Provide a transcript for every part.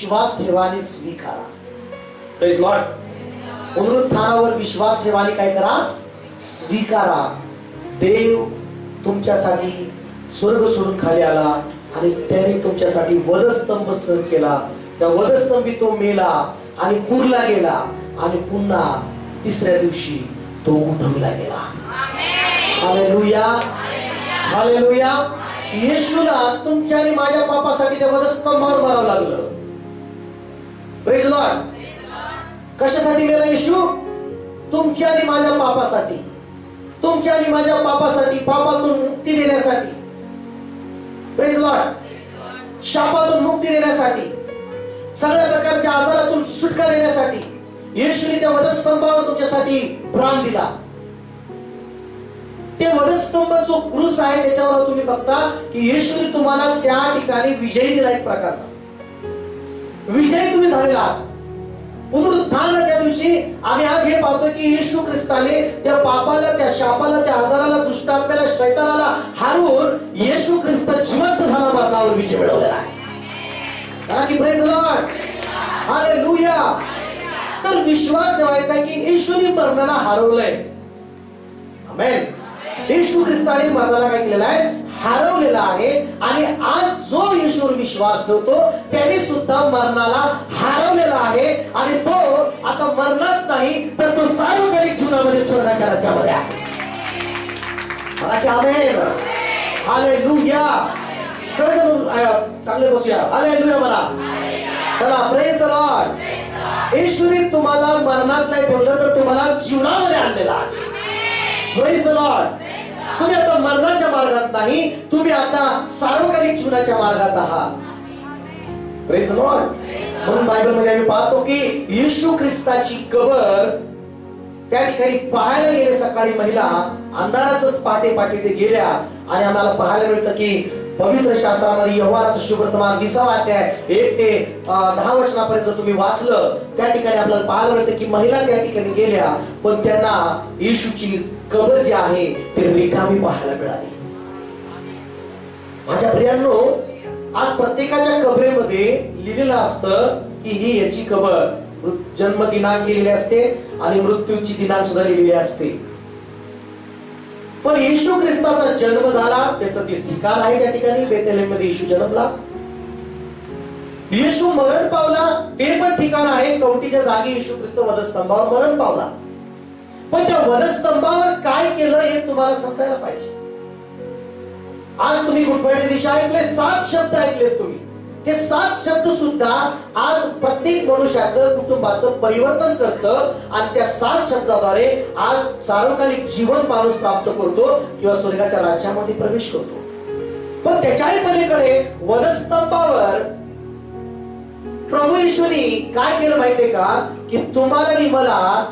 विश्वास ठेवा आणि स्वीकारा. Praise Lord. पुनरुत्थानावर विश्वास ठेवा आणि काय करा? स्वीकारा. देव तुमच्यासाठी स्वर्ग सोडून खाली आला आणि त्याने तुमच्यासाठी वधस्तंभ सहन केला. त्या वधस्तंभी तो मेला आणि पुरला गेला आणि पुन्हा तिसऱ्या दिवशी तो उठवला गेला. Hallelujah, hallelujah. येशूला तुमच्या आणि माझ्या पापासाठी त्या वधस्तंभावर मारावं लागलं. Praise Lord. कशासाठी मेला येशू? तुमच्या आणि माझ्या पापासाठी, तुमच्या आणि माझ्या पापासाठी, पापातून मुक्ती देण्यासाठी. Praise Lord. शापातून मुक्ती देण्यासाठी, सगळ्या प्रकारच्या आजारातून सुटका देण्यासाठी येशूने त्या वधस्तंभावर तुमच्यासाठी प्राण दिला. ते वधस्तंभ जो क्रूस आहे त्याच्यावर तुम्ही बघता की येशूने तुम्हाला त्या ठिकाणी विजयी दिला. एक प्रकारचा विजयी तुम्ही झालेला आहात. पुनरुत्थानाच्या दिवशी आम्ही आज हे पाहतो की येशू ख्रिस्ताने त्या पापाला, त्या शापाला, त्या आजाराला, दुष्टात्म्याला, शैतानाला हारून येशू ख्रिस्त जिवंत झाला, मरणावर विजय मिळवलेला आहे. कारण की प्रेज लॉर्ड, हालेलुया. तर विश्वास ठेवायचा की येशूने मरणाला हरवलंय. आमेन. येशू ख्रिस्ताने मरणाला काय केलेलं आहे? हरवलेला आहे. आणि आज जो येशूवर विश्वास ठेवतो त्याने सुद्धा मरणाला हरवलेला आहे. आणि तो आता मरणात नाही तर तो सार्वकालिक जीवनामध्ये स्वर्गाच्या राज्यामध्ये आहे. आमेन, हालेलुया. सगळेजण चांगले बसूया. हालेलुया म्हणा. चला, प्रेज द लॉर्ड. येशूने तुम्हाला मरणात नाही ठेवलं तर तुम्हाला जीवनामध्ये आणलेला आहे. Praise the Lord. तुम्ही आता मरणाच्या मार्गात नाही, तुम्ही आता सार्वकालिक जीवनाच्या मार्गात आहात. Praise the Lord. म्हणून बायबलमध्ये आम्ही पाहतो की येशू ख्रिस्ताची कबर त्या ठिकाणी पाहायला गेले. सकाळी महिला अंधाराचंच पाटे ते गेल्या आणि आम्हाला पाहायला मिळतं की पवित्र शास्त्रामध्ये योहानाचं शुभवर्तमान 20वा अध्याय 1 ते 10 वचनापर्यंत जर तुम्ही वाचलं त्या ठिकाणी आपल्याला पाहायला मिळतं की महिला त्या ठिकाणी गेल्या पण त्यांना येशूची कबर जी आहे ती रिकामी पाहायला मिळाली. माझ्या प्रियांनो, आज प्रत्येकाच्या कबरेमध्ये लिहिलेलं असतं की ही याची कबर, जन्म दिनांक लिहिलेले असते आणि मृत्यूची दिनांक सुद्धा लिहिलेली असते. पण येशू ख्रिस्ताचा जन्म झाला, त्याचं ते ठिकाण आहे त्या ठिकाणी बेथलेहममध्ये येशू जन्मला. येशू मरण पावला, ते पण ठिकाण आहे कवटीच्या जागी. येशू ख्रिस्त वधस्तंभावर मरण पावला. पण त्या वधस्तंभावर काय केलं हे तुम्हाला समजायला पाहिजे. आज तुम्ही गुड फ्रायडे दिवशी ऐकले 7 शब्द ऐकलेत तुम्ही. ते 7 शब्द सुद्धा आज प्रत्येक मनुष्याचं, कुटुंबाचं परिवर्तन करतं आणि त्या 7 शब्दाद्वारे आज सार्वकालिक जीवन माणूस प्राप्त करतो किंवा स्वर्गाच्या राज्यामध्ये प्रवेश करतो. पण त्याच्याही पलीकडे वधस्तंभावर प्रभू येशूने काय केलं माहितीये का? की तुम्हाला आणि मला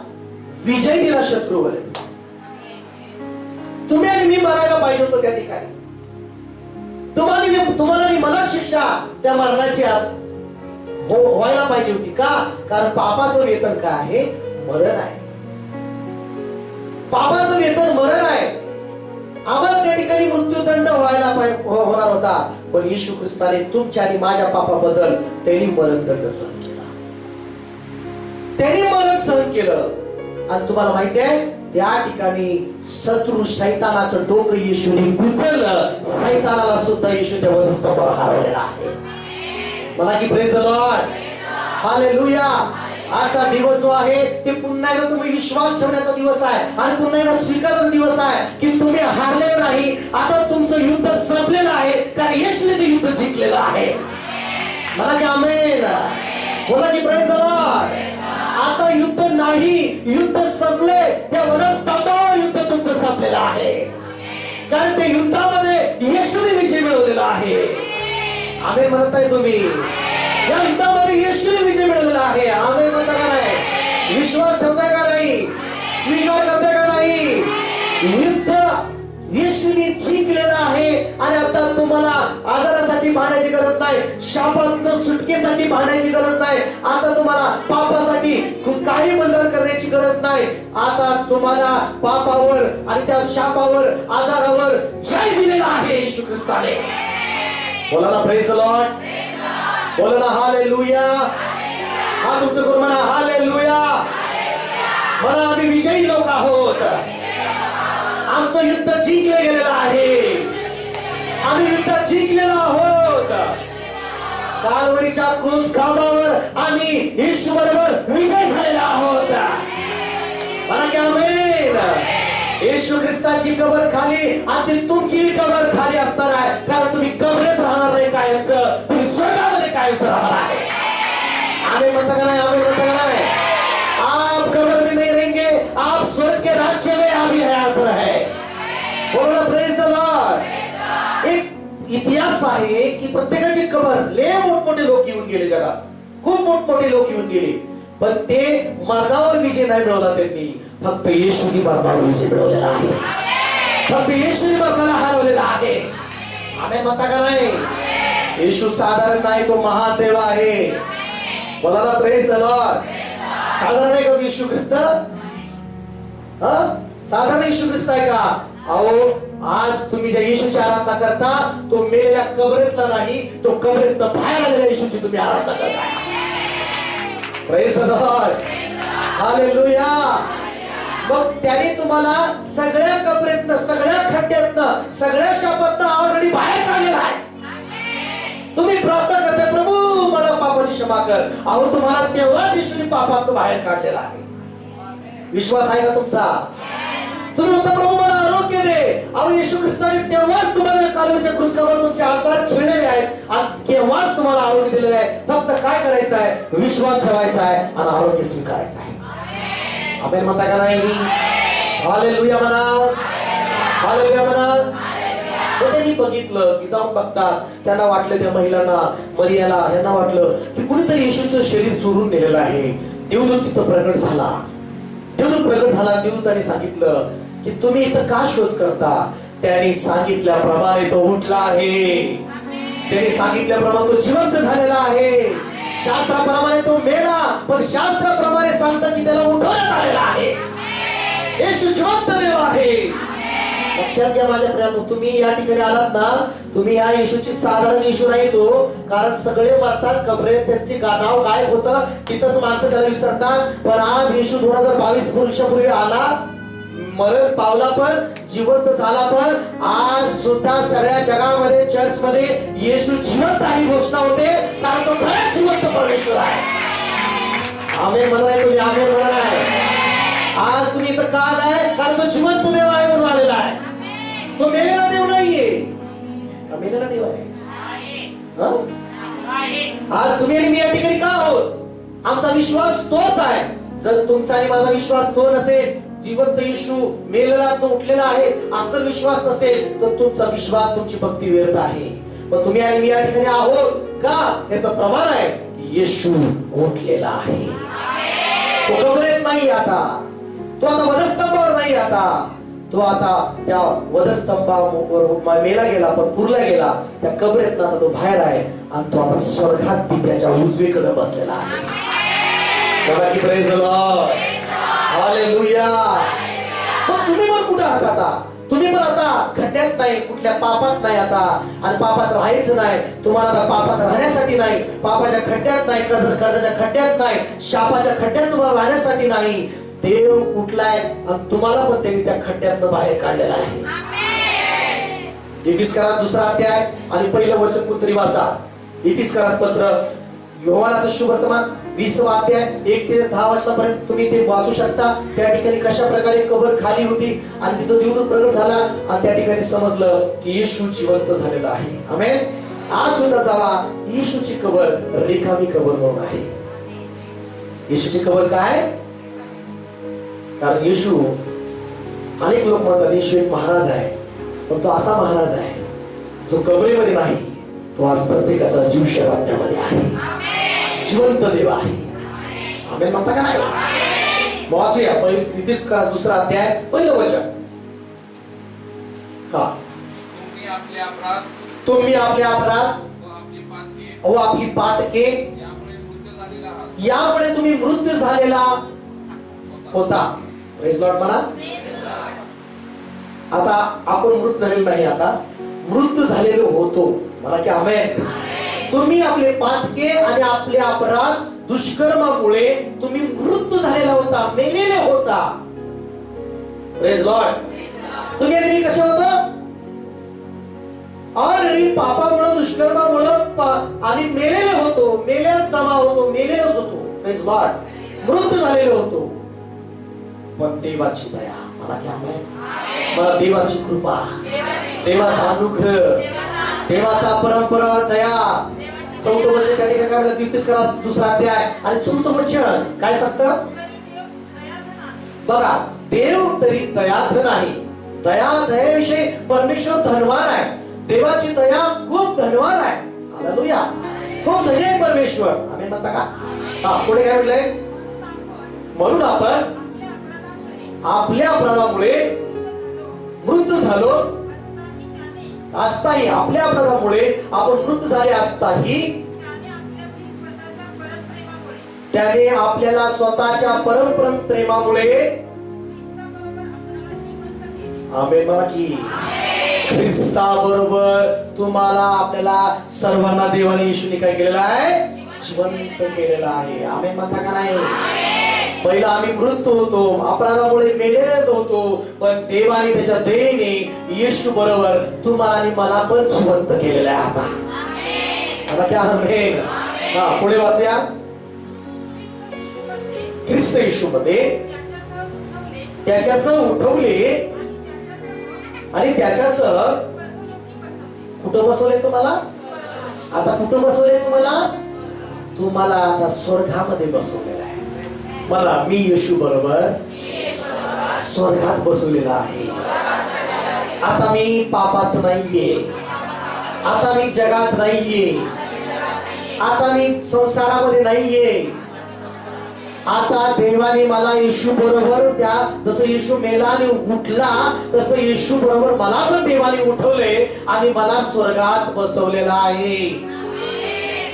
विजय दिला शत्रूवर. तुम्ही आणि मी मरायला पाहिजे होतं त्या ठिकाणी. तुम्हाला आणि मला शिक्षा त्या मरणाची व्हायला पाहिजे होती. का? कारण पापाचं वेतन काय आहे? मरण आहे. पापाचं वेतन मरण आहे. आम्हाला त्या ठिकाणी मृत्यूदंड होणार होता. पण येशू ख्रिस्ताने तुमच्या आणि माझ्या पापाबद्दल त्यांनी मरणदंड सहन केला. त्यांनी मरण सहन केलं. आणि तुम्हाला माहिती आहे त्या ठिकाणी शत्रू शैतानाचं डोकं येशूने गुंजलं. शैतानाला सुद्धा येशू त्या वधस्तंभावर हरवलेला आहे. मला की प्रेज द लॉर्ड, हालेलुया. आजचा दिवस जो आहे ते पुन्हा एकदा तुम्ही विश्वास ठेवण्याचा दिवस आहे आणि पुन्हा एकदा स्वीकारण्याचा दिवस आहे की तुम्ही हारलेले नाही. आता तुमचं युद्ध संपलेलं आहे कारण येशूने ते युद्ध जिंकलेलं आहे. मला की आमेन. बोला की प्रेज द लॉर्ड. आता युद्ध नाही, युद्ध संपले. त्या वधस्तंभावर युद्ध तुमचं संपलेलं आहे कारण त्या युद्धामध्ये येशूने विजय मिळवलेला आहे. आमेन म्हणताय तुम्ही? या युद्धामध्ये येशूने विजय मिळवलेला आहे. आमेन म्हणता का नाही? विश्वास ठेवताय का नाही? स्वीकार करताय का नाही? युद्ध येशूने जिंकलेलं आहे आणि आता तुम्हाला आजारासाठी भांडायची गरज नाही, शापातून सुटकेसाठी भांडायची गरज नाही, आता तुम्हाला पापासाठी काही बंधन करण्याची गरज नाही. आता तुम्हाला पापावर आणि त्या शापावर, आजारावर जय दिलेला आहे येशू ख्रिस्ताने. बोला ना प्रेज द लॉर्ड. बोला ना हालेलुया. हा तुमचं करून म्हणा हालेलुया. म्हणा आम्ही विजयी लोक आहोत. आमचं युद्ध जिंकले गेलेलं आहे. आम्ही युद्ध जिंकलेलो आहोत. कालवरीच्या क्रूस खांबावर आम्ही येशू बरोबर विजय झालेला आहोत. म्हणा की आमेन. येशू ख्रिस्ताची कबर खाली आणि तुमची कबर खाली असणार आहे. कारण तुम्ही कबरेत राहणार नाही कायमचं, तुम्ही स्वर्गामध्ये कायमचं राहणार आहे. आमेन म्हणता का नाही? आमेन म्हणता का नाही? आप कबर में नहीं रहेंगे, आप स्वर्ग के राज्य में अभी हयात पर है. बोलो प्रेज द लॉर्ड. एक इतिहास आहे की प्रत्येकाची कबर लय मोठमोठे लोक येऊन गेले जगात. खूप मोठमोठे लोक येऊन गेले, पण ते मरणावर विजय नाही मिळवला त्यांनी. फक्त येशूनी मरणावर विजय मिळवलेला आहे. फक्त येशूनी मरणाला हरवलेला आहे. आमेन म्हणता का नाही? येशू साधारण नाही, तो महादेव आहे. बोला ना प्रेज द लॉर्ड. साधारण आहे का येशू ख्रिस्त? साधारण येशू ख्रिस्त आहे का? अहो आज तुम्ही ज्या येशूची आराधना करता तो मेलेल्या कबरेतला नाही, तो कबरेतनं बाहेर आलेल्या येशूची तुम्ही आराधना करता. Praise the Lord. हालेलुया. मग त्याने तुम्हाला सगळ्या कबरेतनं, सगळ्या खड्ड्यातनं, सगळ्या शापातनं ऑलरेडी बाहेर काढलेला आहे. तुम्ही प्रार्थना करता प्रभू मला पापाची क्षमा कर. अहो तुम्हाला तेव्हाच येशूने पापातनं बाहेर काढलेला आहे. विश्वास आहे का तुमचा? तुम्ही म्हणता प्रभू मला आरोग्य दे. अहो येशू ख्रिस्ताने तेव्हाच तुम्हाला कालवरीच्या क्रूसावर तुमचे आजार खेळलेले आहेत आणि तेव्हाच तुम्हाला आरोग्य दिलेलं आहे. फक्त काय करायचं आहे? विश्वास ठेवायचा आहे आणि आरोग्य स्वीकारायचं आहे. आमेन म्हणता का नाही? हालेलुया म्हणा. हालेलुया म्हणा. त्यांनी बघितलं की जाऊन बघतात, त्यांना वाटलं त्या महिलांना मरियाला यांना वाटलं की कुणीतरी येशूचं शरीर चोरून नेलेलं आहे. देवदूत तिथं प्रगट झाला. देवदूत प्रगट झाला. देवदूताने सांगितलं की तुम्ही इथं का शोध करता? त्यांनी सांगितल्याप्रमाणे तो उठला आहे. त्यांनी सांगितल्याप्रमाणे तो जिवंत झालेला आहे. शास्त्राप्रमाणे तो मेला, पण शास्त्राप्रमाणे सांगतात की त्याला उठवण्यात आलेला आहे. येशू जिवंत देव आहे. लक्षात घ्या माझ्या प्रियांनो, तुम्ही या ठिकाणी आलात ना, तुम्ही या येशूची साधारण येशू नाही तो. कारण सगळे मरतात कबरेत, त्यांची नाव गायब होतं, तिथंच माणसं त्याला विसरतात. पण आज येशू 2022 वर्षापूर्वी आला, मरण पावला, पण जिवंत झाला. पण आज सुद्धा सगळ्या जगामध्ये चर्च मध्ये येशू जिवंत आहे घोषणा होते, कारण तो खरा जिवंत परमेश्वर आहे. आमेन म्हणाय तुम्ही, आमेन म्हणाय. आज तुम्ही इथं का आलाय? कारण तो जिवंत देव आहे म्हणून आलेला आहे. तो मेलेला देव नाहीये. मेलेला देव आहे. आज तुम्ही आणि मी या ठिकाणी का आहोत? आमचा विश्वास तोच आहे. जर तुमचा आणि माझा विश्वास तो नसेल, जिवंत येशू मेलेला तो उठलेला आहे असं विश्वास नसेल, तर तुमचा विश्वास, तुमची भक्ती व्यर्थ आहे. पण तुम्ही आणि मी या ठिकाणी आहोत का? याचं प्रमाण आहे की येशू उठलेला आहे. तो कबरेत नाही आता. तो आता वधस्तंभावर नाही आता. तो आता त्या वधस्तंभावर मेला गेला, पण पुरला गेला. त्या कबरेत आता तो बाहेर आहे आणि तो आता स्वर्गात पित्याच्या उजवीकडे बसलेला आहे. Praise the Lord. हालेलुया. पण तुम्ही पण कुठे आहात आता? तुम्ही पण आता खड्ड्यात नाही, कुठल्या पापात नाही आता. आणि पापात राहायचं नाही. तुम्हाला आता पापात राहण्यासाठी नाही, पापाच्या खड्ड्यात नाही, कर्जाच्या खड्ड्यात नाही, शापाच्या खड्ड्यात तुम्हाला राहण्यासाठी नाही. देव उठलाय आणि तुम्हाला पण त्यांनी त्या खड्ड्यातनं बाहेर काढलेला आहे. इफिसकारात 2रा अध्याय आणि पहिलं वचन कुठतरी वाचा. इफिसकारास पत्र, योहानाचं शुभवर्तमान 20वा अध्याय 1 ते 10 वर्षापर्यंत तुम्ही ते वाचू शकता. त्या ठिकाणी कशा प्रकारे कबर खाली होती आणि तिथं देवदूत प्रगट झाला आणि त्या ठिकाणी समजलं की येशू जिवंत झालेला आहे. आमेन. आज सुद्धा जावा, येशूची कबर रिकामी कबर म्हणून आहे. येशूची कबर काय? कारण येशू, अनेक लोक म्हणतात येशू एक महाराज आहे, पण तो असा महाराज आहे जो कबरेमध्ये नाही, तो आज प्रत्येकाचा जीव शरीरामध्ये आहे. जिवंत देव आहे. आमेन म्हणता का नाही? वाचूया इफिसकारास 2रा अध्याय पहिलं वचन. तुम्ही आपले अपराध व आपली पातके यामुळे तुम्ही मृत्यू झालेला होता. प्रेज लॉर्ड म्हणा. आता आपण मृत झालेलो नाही, आता मृत्यू झालेलो होतो. मला की आमेन. तुम्ही आपले पातके आणि आपले अपराध दुष्कर्मामुळे तुम्ही मृत्यू झालेला होता, मेलेले होता. Praise Lord. तुम्ही आधी कसे होता? ऑलरेडी पापामुळे दुष्कर्मामुळे आम्ही मेलेले होतो, मेल्यात जमा होतो, मेलेलोच होतो. Praise Lord. मृत्यू झालेलो होतो. पण देवाची दया, मला क्या माहित, मला देवाची कृपा, देवाचा अनुग्रह, देवाचा परंपरा दया. चौथं वचन त्या ठिकाणी काय म्हणलं? 33 दुसरा अध्याय आणि चौथं वचन काय सांगतं बघा. देव तरी दयाधन आहे. दयाविषयी परमेश्वर धनवान आहे. देवाची दया खूप धनवान आहे. हालेलुया. खूप धनी आहे परमेश्वर. आम्ही म्हणता का? हा, पुढे काय म्हटलंय? म्हणून आपण आपल्या अपराधामुळे मृत्यू झालो असताही, आपल्या अपराधामुळे आपण मृत्यू झाले असताही त्याने आपल्याला स्वतःच्या परम प्रेमामुळे आमेन म्हणा की ख्रिस्ताबरोबर तुम्हाला आपल्याला सर्वांना देवाने येशूने काय केलेलं आहे? जिवंत केलेलं आहे. आमेन म्हणता का नाही? पहिला आम्ही मृत होतो, अपराधामुळे मेलेले होतो, पण देवाने त्याच्या दयेने येशू बरोबर तुम्हाला आणि मला पण जिवंत केलेलं आहे. आता क्या आमेन. हा, पुढे वाचूया. ख्रिस्त येशूमध्ये त्याच्यासह उठवले आणि त्याच्यासह कुठं बसवले तुम्हाला? आता कुठं बसवले तुम्हाला? तुम्हाला आता स्वर्गामध्ये बसवलेलं आहे. मला मी येशू बरोबर स्वर्गात बसवलेला आहे. आता मी पापात नाहीये, आता मी जगात नाहीये, आता मी संसारामध्ये नाहीये. आता देवाने मला येशू बरोबर, त्या जसं येशू मेला आणि उठला तसं येशू बरोबर मला पण देवाने उठवले आणि मला स्वर्गात बसवलेला आहे.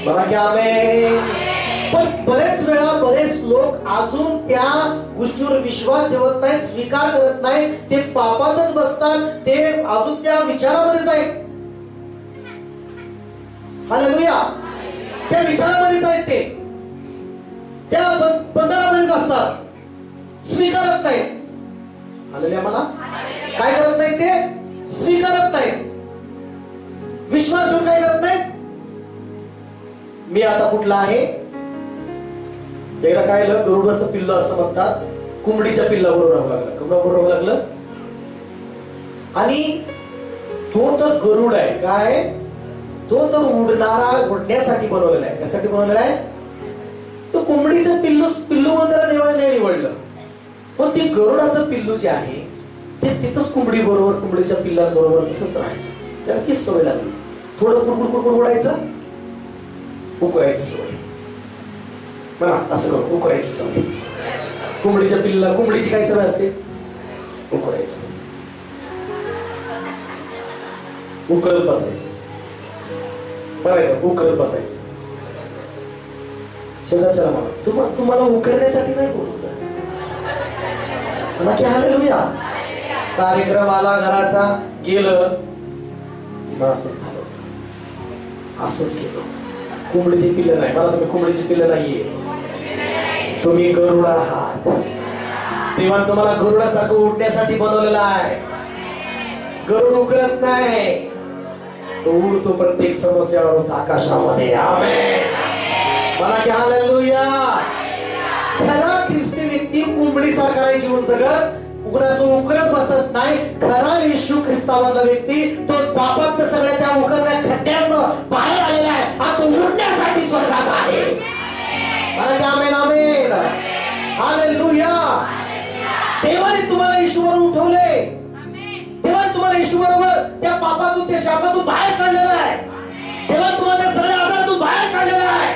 बघा की आमेन. पण बरेच वेळा बरेच लोक अजून त्या गोष्टीवर विश्वास ठेवत नाहीत, स्वीकार करत नाहीत. ते पापातच बसतात, ते अजून त्या विचारामध्येच आहेत. हालेलुया. त्या विचारामध्येच आहेत, ते त्या बंधनामध्येच असतात, स्वीकारत नाहीत. हालेलुया. मला काय करत नाहीत? ते स्वीकारत नाहीत, विश्वास ठेवून काय करत नाहीत. मी आता कुठला आहे? एकदा काय झालं, गरुडाचं पिल्लं असं म्हणतात, कोंबडीच्या पिल्लाबरोबर राहू लागलं. कोणाबरोबर राहू लागलं? आणि तो तर गरुड आहे. काय? तो तर उडणारा, उडण्यासाठी बनवलेला आहे. कशासाठी बनवलेला आहे? तो कोंबडीचं पिल्लू त्याला देवाने नाही निवडलं, पण ते गरुडाचं पिल्लू जे आहे ते तिथंच कोंबडी बरोबर, कोंबडीच्या पिल्लांबरोबर तसंच राहायचं. त्याला तीच सवय लागली. थोडं कुडकुड उडायचं, उकरायची सवय. बघा, असं करू, उकरायची सवय. कोंबडीच्या पिल्ला, कोंबडीची काय सवय असते? उकरायचं, उकरत बसायचं, बघायचं, उकरत बसायचं. शेजारच्याला म्हणा, तुम्हाला उकरण्यासाठी नाही बोलवलं. की हालेलुया. कार्यक्रम आला घराचा, गेलं, असंच झालं होतं, असंच केलं. कोंबडीची पिल्लं नाही. मला तुम्ही कोंबडीची पिल्लं नाहीये, तुम्ही गरुड आहात. तेव्हा तुम्हाला गरुडासारखं उडण्यासाठी बनवलेला आहे. गरुड उकरत नाही, तो उडतो प्रत्येक समस्यावर आकाशामध्ये. आमेन. मला की हालेलुया. खरा ख्रिस्ती व्यक्ती कोंबडीसारखा नाही जीवन जगत, उघडाचं उकरत बसत नाही. खरा येशू ख्रिस्तावाचा व्यक्ती तो पापात सगळ्या त्या उकरण्या खड्ड्यात बाहेर आलेला आहे. आता उडण्यासाठी स्वर्गात आहे. आमेन आमेन. हालेलुया. देवाने तुम्हाला येशूवर उठवले, देवाने तुम्हाला येशू बरोबर त्या पापातून, त्या शापातून बाहेर काढलेला आहे. देवाने तुम्हाला त्या सगळ्या आजारातून बाहेर काढलेला आहे.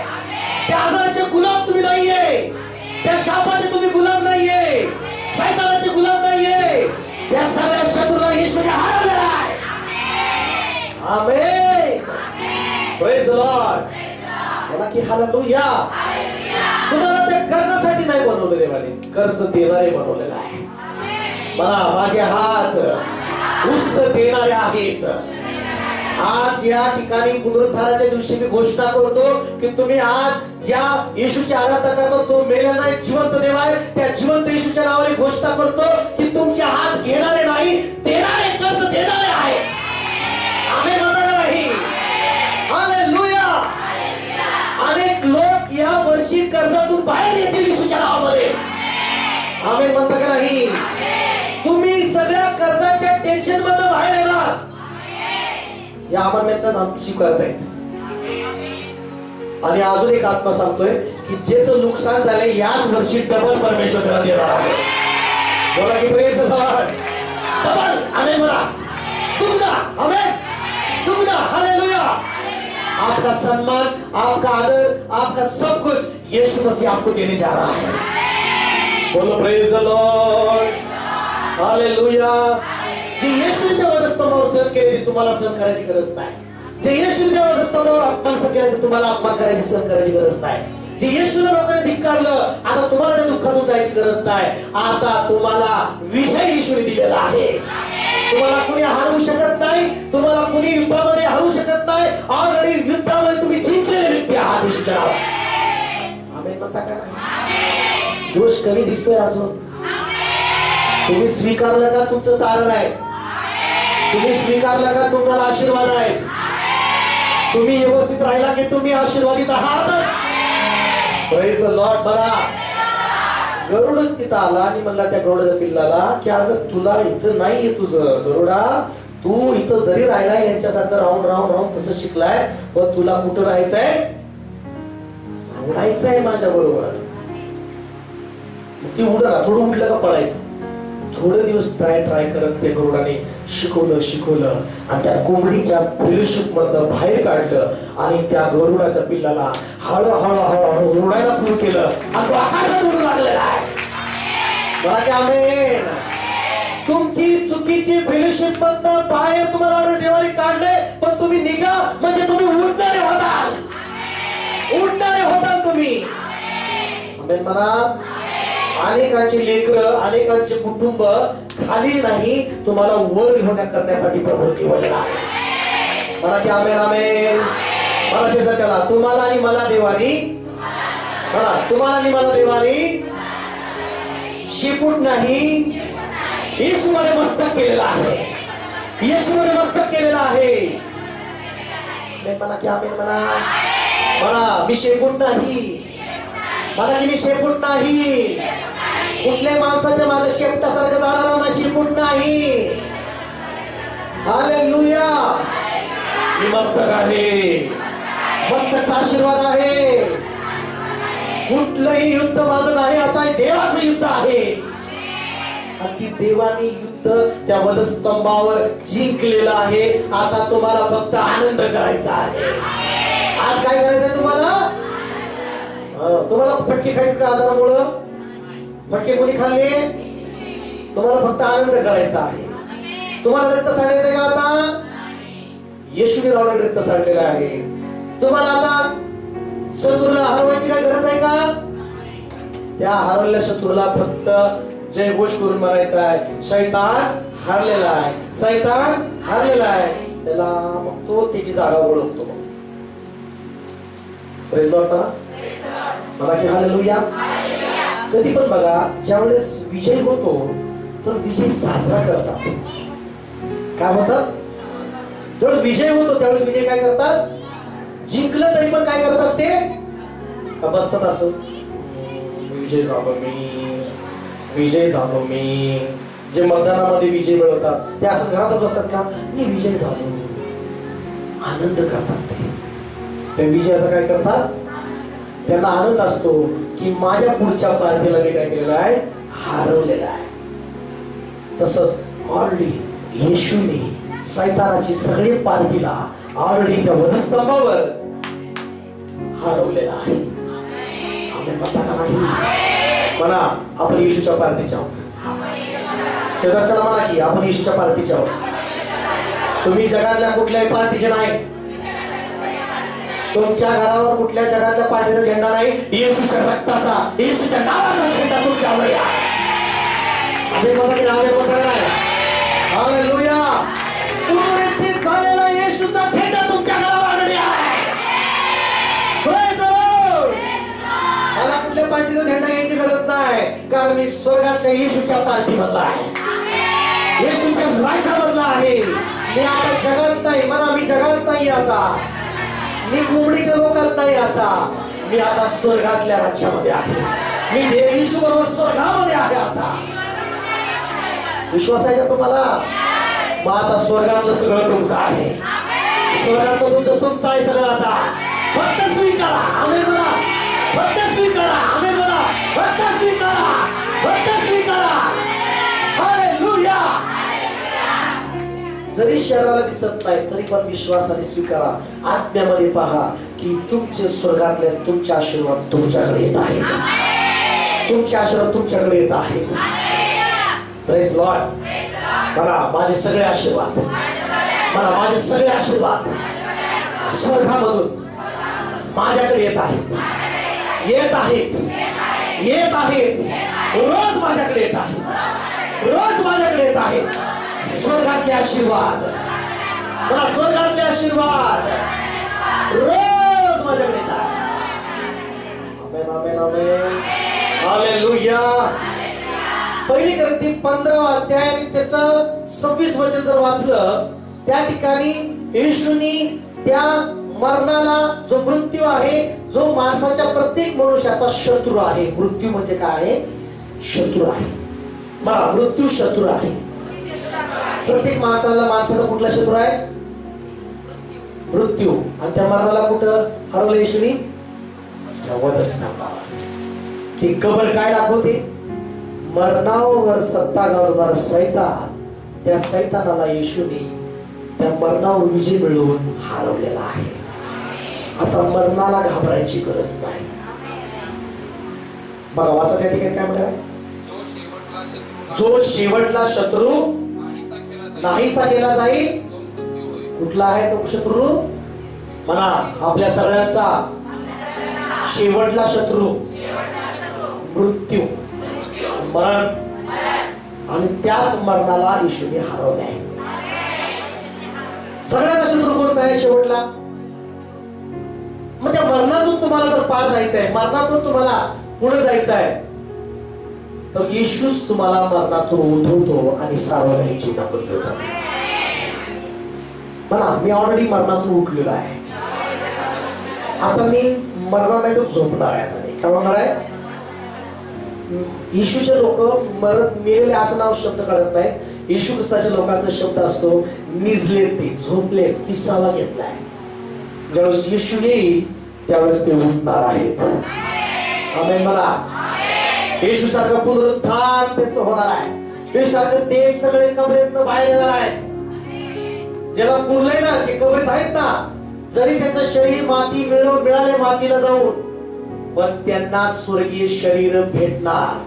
त्या आजाराचे गुलाम तुम्ही नाहीये, त्या शापाचे तुम्ही गुलाम नाहीये, सैतानाचे गुलाम नाहीये. त्या सगळ्या शत्रूला येशूने हरवलेला आहे. आमेन. Praise the Lord. बोला की हालेलुया. तुम्हाला त्या कर्जासाठी नाही बनवलं देवाने, कर्ज देणारे बनवलेलं आहे. मला माझे हात उस्त देणारे आहेत. आज या ठिकाणी पुनरुत्थानाच्या दिवशी मी घोषणा करतो की तुम्ही आज ज्या येशूची आराधना करतो तो मेलेला एक जिवंत देव आहे. त्या जिवंत येशूच्या नावाने घोषणा करतो की तुमचे हात घेणारे नाही, देणारे, कर्ज देणारे आहे. आमेन म्हणता नाही? हालेलुया. अनेक लोक या वर्षी कर्जातून बाहेर येतील येशूच्या नावामध्ये. आमेन म्हणता का नाही? तुम्ही सगळ्या कर्जाच्या टेन्शन मधून बाहेर येणार. या आम्हाला स्वीकारतायत. आणि अजून एक आत्मा सांगतोय की ज्याचं नुकसान झालंय याच वर्षी डबल परमेश्वर देणार आहे. बोला की प्रेज द लॉर्ड. डबल. आमेन म्हणा. दुगना. आमेन. दुगना. हालेलुया. आपका सम्मान, आपका आदर, आपका सब कुछ यीशु मसीह आपको देने जा रहा है. बोलो प्रेज द लॉर्ड. हालेलुया. जे येशूने वधस्तंभावर सहन केले तुम्हाला सहन करायची गरज नाही. जे येशूने वधस्तंभावर अपमान केले तुम्हाला अपमान करायची सहन करायची गरज नाही. जे येशूने लोकांनी धिक्कारलं आता तुम्हाला त्या दुःखातून जायची गरज नाही. आता तुम्हाला विजय येशूने दिलेला आहे. तुम्हाला कुणी हरवू शकत नाही. तुम्हाला कुणी युद्धामध्ये हरवू शकत नाही. ऑलरेडी युद्धामध्ये तुम्ही जिंकलेले व्यक्ती आहात येशूच्या नावाने. आमेन म्हणता का नाही? जोश कमी दिसतोय अजून. तुम्ही स्वीकारलं का तुमचं तारण आहे. तुम्ही स्वीकारलं का तुम्हाला आशीर्वाद आहे. तुम्ही व्यवस्थित राहिला की तुम्ही आशीर्वादित आहातच. Praise the Lord. बघा गरुड तिथं आला आणि म्हणला त्या गरुडाच्या पिल्लाला की अगं तुला इथं नाहीये तुझं गरुडा, तू इथं जरी राहिलाय यांच्यासारखं राहून राहून राहून तसं शिकलाय पण तुला कुठं राहायचंय? उडायचंय माझ्या बरोबर. ती उडला. थोडं उडलं का पळायचं. थोडे दिवस ट्राय करत त्या गरुडाने शिकवलं आणि त्या कोंबडीच्या फेलोशिप मधनं बाहेर काढलं आणि त्या गरुडाच्या पिल्लाला हळूहळू उडायला सुरू केलं आणि तो आकाशात उडू लागलेला आहे. बघा आमेन. तुमची चुकीची फेलोशिप मधनं बाहेर तुम्हाला देवाने काढले पण तुम्ही निघा म्हणजे तुम्ही उडणारे होताल तुम्ही. आमेन म्हणा. अनेकांची लेकरं, अनेकांचे कुटुंब खाली नाही तुम्हाला वर करण्यासाठी प्रभू निवडलेला आहे. मला की आमेन आमेन. मला शेजा चला. तुम्हाला आणि मला देवानी तुम्हाला आणि मला देवानी शिपूट नाही येशूमध्ये मस्तक केलेला आहे. येशूमध्ये मस्तक केलेला आहे. मला की आमेन म्हणा. मला मी शेपूट नाही. मला की मी शेपूट नाही. कुठल्या माणसाच्या माझ्या शेपटासारखं जाणारा माझी शेपूट नाही. हालेलुया. मी मस्तक आहे. मस्तकचा आशीर्वाद आहे. कुठलंही युद्ध माझं नाही. आता देवाचं युद्ध आहे. अगदी देवाने युद्ध त्या वधस्तंभावर जिंकलेलं आहे. आता तुम्हाला फक्त आनंद करायचा आहे. आज काय करायचंय तुम्हाला? तुम्हाला फटके खायचे का आजारामुळं? फटके कोणी खाल्ले? तुम्हाला फक्त आनंद करायचा आहे. तुम्हाला रक्त सांडायचंय का आता? येशूने रावण रक्त सांडलेलं आहे. तुम्हाला आता शत्रूला हरवायची काय गरज आहे का? त्या हरवलेल्या शत्रूला फक्त जय घोष करून मारायचा आहे. शैतान हारलेला आहे. शैतान हारलेला आहे. त्याला मग तो त्याची जागा ओळखतो. Praise Lord. मला की हालेलुया. कधी पण बघा ज्यावेळेस विजय होतो तर विजय साजरा करतात. काय होतात? ज्यावेळेस विजय होतो त्यावेळेस विजय काय करतात? जिंकलं तरी पण काय करतात ते? का बसतात असं? विजय झालो मी. जे मतदानामध्ये विजय मिळवतात ते असं घरातच बसतात का? मी विजय झालो. आनंद करतात ते विजयाचा. काय करतात? त्यांना आनंद असतो की माझ्या पुढच्या पार्टीला मी काय केलेलं आहे? हरवलेला आहे. तसंच ऑलरेडी येशूने सैतानाची सगळी पार्टीला ऑलरेडी त्या वधस्तंभावर हरवलेला आहे. आम्ही म्हणता का नाही? म्हणा आपण येशूच्या पार्टीचे आहोत. शेजारच्याला म्हणा की आपण येशूच्या पार्टीचे आहोत. तुम्ही जगातल्या कुठल्याही पार्टीचे नाही. तुमच्या घरावर कुठल्या जगातल्या पार्टीचा झेंडा नाही. येशूच्या रक्ताचा, येशूच्या नावाचा झेंडा तुमच्यावर आहे. आम्ही म्हणतो की नावे कोणतं नाही. हालेलुया. पुनरुत्थित झालेला येशूचा कारण मी स्वर्गातल्या येशूच्या पार्टीमधला आहे, येशूच्या राज्यामधला आहे. मी आता जगात नाही, म्हणा मी जगात नाही आता, मी कोंबडीच्या लोकात नाही आता, मी आता स्वर्गातल्या राज्यामध्ये आहे. मी येशू बरोबर स्वर्गामध्ये आहे आता. विश्वास आहे का तुम्हाला? मग आता स्वर्गातलं सगळं तुमचं आहे, स्वर्गातलं तुमचं आहे सगळं. आता फक्त स्वीकारा, आमेन बोला. फक्त स्वीकारा, आमेन बोला. फक्त स्वीकारा, फक्त स्वीकारा. हालेलुया. जरी शरीराला दिसत नाही तरी पण विश्वासाने स्वीकारा. आत्म्यामध्ये पहा की तुमचे स्वर्गातले तुमचे आशीर्वाद तुमच्याकडे येत आहेत, तुमचे आशीर्वाद तुमच्याकडे येत आहेत. Praise Lord. मला माझे सगळे आशीर्वाद, मला माझे सगळे आशीर्वाद स्वर्गामधून माझ्याकडे येत आहेत, येत आहेत, येत आहेत. रोज माझ्याकडे येत आहेत, रोज माझ्याकडे येत आहेत. स्वर्गातले आशीर्वाद, मला स्वर्गातले आशीर्वाद रोज माझ्याकडे येत आहेत. आमेन, आमेन, आमेन. हालेलुया. पहिली ग्रंथी 15 अध्याय आणि त्याचं 26 वचन जर वाचलं, त्या ठिकाणी येशूनी त्या मरणाला, जो मृत्यू आहे, जो माणसाच्या प्रत्येक मनुष्याचा शत्रू आहे. मृत्यू म्हणजे काय आहे? शत्रू आहे. मला मृत्यू शत्रू आहे. प्रत्येक माणसाचा कुठला शत्रू आहे? मृत्यू. आणि त्या मरणाला कुठं हरवलं येशूनी? वधस्तंभावर. ती कबर काय दाखवते? मरणावर सत्ता गाजवणारा सैतान, त्या सैतानाला येशूने त्या मरणावर विजय मिळवून हरवलेला आहे. आता मरणाला घाबरायची गरज नाही. बघा वाचा त्या ठिकाणी काय म्हणताय? जो शेवटला शत्रू नाहीसा केला जाईल. कुठला आहे तो शत्रू? म्हणा आपल्या सगळ्यांचा शेवटला शत्रू मृत्यू, मरण. आणि त्याच मरणाला येशूने हरवले. सगळ्याचा शत्रू कोणता आहे शेवटला? मग त्या मरणातून तुम्हाला जर पार जायचंय, मरणातून तुम्हाला पुढे जायचंय, तर येशूच तुम्हाला मरणातून उठवतो आणि सार्वजनिक जीवनाकडे घेऊन जातो. म्हणा मी ऑलरेडी मरणातून उठलेलो आहे, आता मी मरणार नाही तर झोपणार आहे. आता मी काय म्हणणार आहे? येशूचे लोक मरत मेलेले असं नाव शब्द कळत नाही. येशू ख्रिस्ताच्या लोकांचा शब्द असतो निजले, ते झोपलेत, विसावा घेतलाय. ज्यावेळेस येशू येईल त्यावेळेस ते उठणार आहेत. आमेन म्हणा. येशू सारखं पुनरुत्थान त्यांचं होणार आहे. येशू सारखं ते सगळे कबरेतनं बाहेर येणार आहेत. ज्याला पुरलंय ना, जे कबरेत आहेत ना, जरी त्यांचं शरीर माती मिळाले मातीला जाऊन, पण त्यांना स्वर्गीय शरीर भेटणार.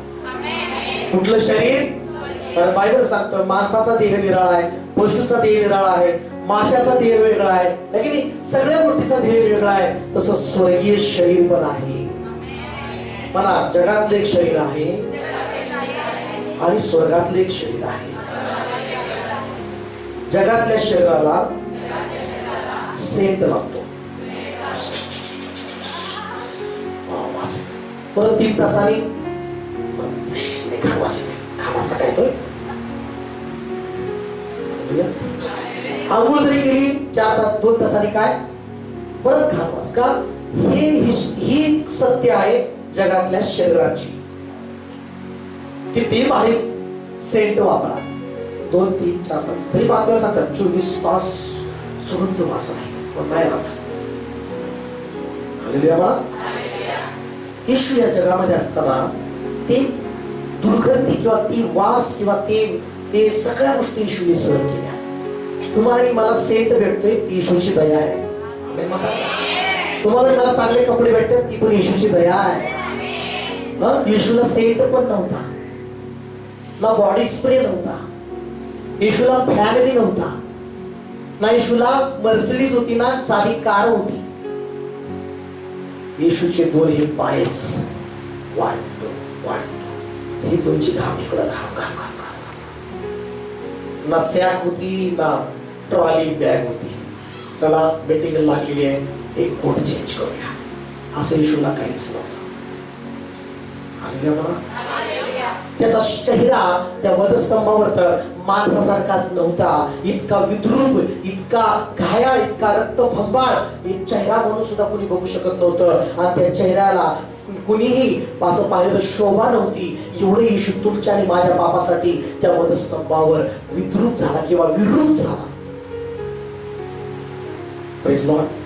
कुठलं शरीर? तर बायबल सांगतं माणसाचा देह निराळा आहे, पशुचा देह निराळा आहे, माशाचा देह वेगळा आहे, की सगळ्या गोष्टीचा देह वेगळा आहे. तसं स्वर्गीय शरीर पण आहे. मला जगातलं एक शरीर आहे आणि स्वर्गातलं एक शरीर आहे. जगातल्या शरीराला सेंट लागतो, परत 3 तासांनी खावाचा काय तो आंघोळ जरी केली 2 तासांनी काय परत घालवास का? ही सत्य आहे जगातल्या शरीराची. किती भारी सेंट वापरा, 2, 3, 4 तास तरी बातम्या सांगतात 24 तास सुगंध वास नाही, पण नाही राहत. हालेलुया. येशू या जगामध्ये असताना ते दुर्गंधी किंवा ती वास किंवा ते सगळ्या गोष्टी येशूने सहन केल्या. तुम्हाला मला सेंट भेटतोय, येशूची दया आहे. तुम्हाला मला चांगले कपडे भेटतात, ती पण येशूची दया आहे. येशूला सेंट पण नव्हता, ना बॉडी स्प्रे नव्हता, येशूला फॅमिली नव्हता, ना येशूला मर्सिडीज होती, ना साधी कार होती. येशूचे 2 पायच वाटतो ही तुमची घाम इकडं घाम. ना सॅक होती, ना ट्रॉली बॅग होती. चला मीटिंग लागलेली आहे, एक कोट चेंज करूया, असं येशूला काहीच नव्हतं. हालेलुया. त्याचा चेहरा त्या वधस्तंभावर तर माणसासारखाच नव्हता. इतका विद्रूप, इतका घायाळ, इतका रक्तभंबाळ एक चेहरा म्हणून सुद्धा कोणी बघू शकत नव्हतं. आणि त्या चेहऱ्याला कुणीही असं पाहिलं शोभा नव्हती. एवढे येशू तुमच्या आणि माझ्या पापासाठी त्या वधस्तंभावर विद्रूप झाला किंवा विरूप झाला. Praise Lord.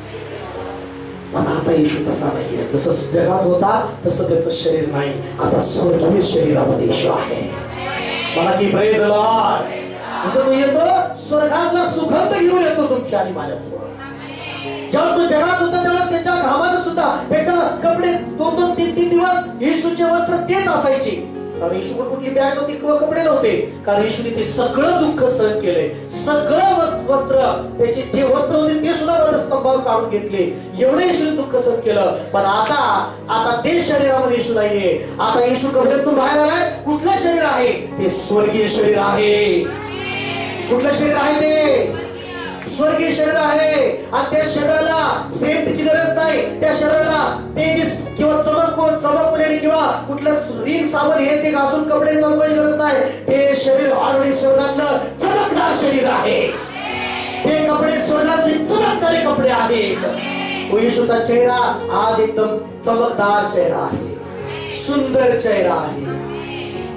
पण आता येशू तसा नाहीये. जसं जगात होता तसं त्याचं शरीर नाही. आता स्वर्गीय शरीरामध्ये येशू आहे. मला की प्रेज लॉर्ड. जसं तो येतो स्वर्गातला सुगंध घेऊन येतो तुमच्या आणि माझ्यासमोर. जेव्हा तो जगात होता तेव्हा त्याच्या घामाचं सुद्धा त्याच्या कपडे 2-3 दिवस येशूचे वस्त्र तेच असायचे. कारण येशूवर कुठली बॅग नव्हती किंवा कपडे नव्हते. कारण येशूने ते सगळं दुःख सहन केले. सगळं वस्त्र त्याचे जे वस्त्र होते ते सुद्धा वधस्तंभावर काढून घेतले. एवढे येशूने दुःख सहन केलं. पण आता ते शरीरामध्ये येशू नाहीये. आता येशू कपड्यातून बाहेर आलाय. कुठलं शरीर आहे ते? स्वर्गीय शरीर आहे. कुठलं शरीर आहे ते? स्वर्गीय शरीर आहे. आणि त्या शरीराला सेंटची गरज नाही. त्या शरीराला तेज किंवा चमकवलेली किंवा कुठलं रील साबण हे ते घासून कपडे चमकायची गरज नाही. ते शरीर ऑलरेडी स्वर्गातलं चमकदार शरीर आहे. ते कपडे स्वर्गातले चमकणारे कपडे आहेत. येशूचा चेहरा आज एकदम चमकदार चेहरा आहे. सुंदर चेहरा आहे.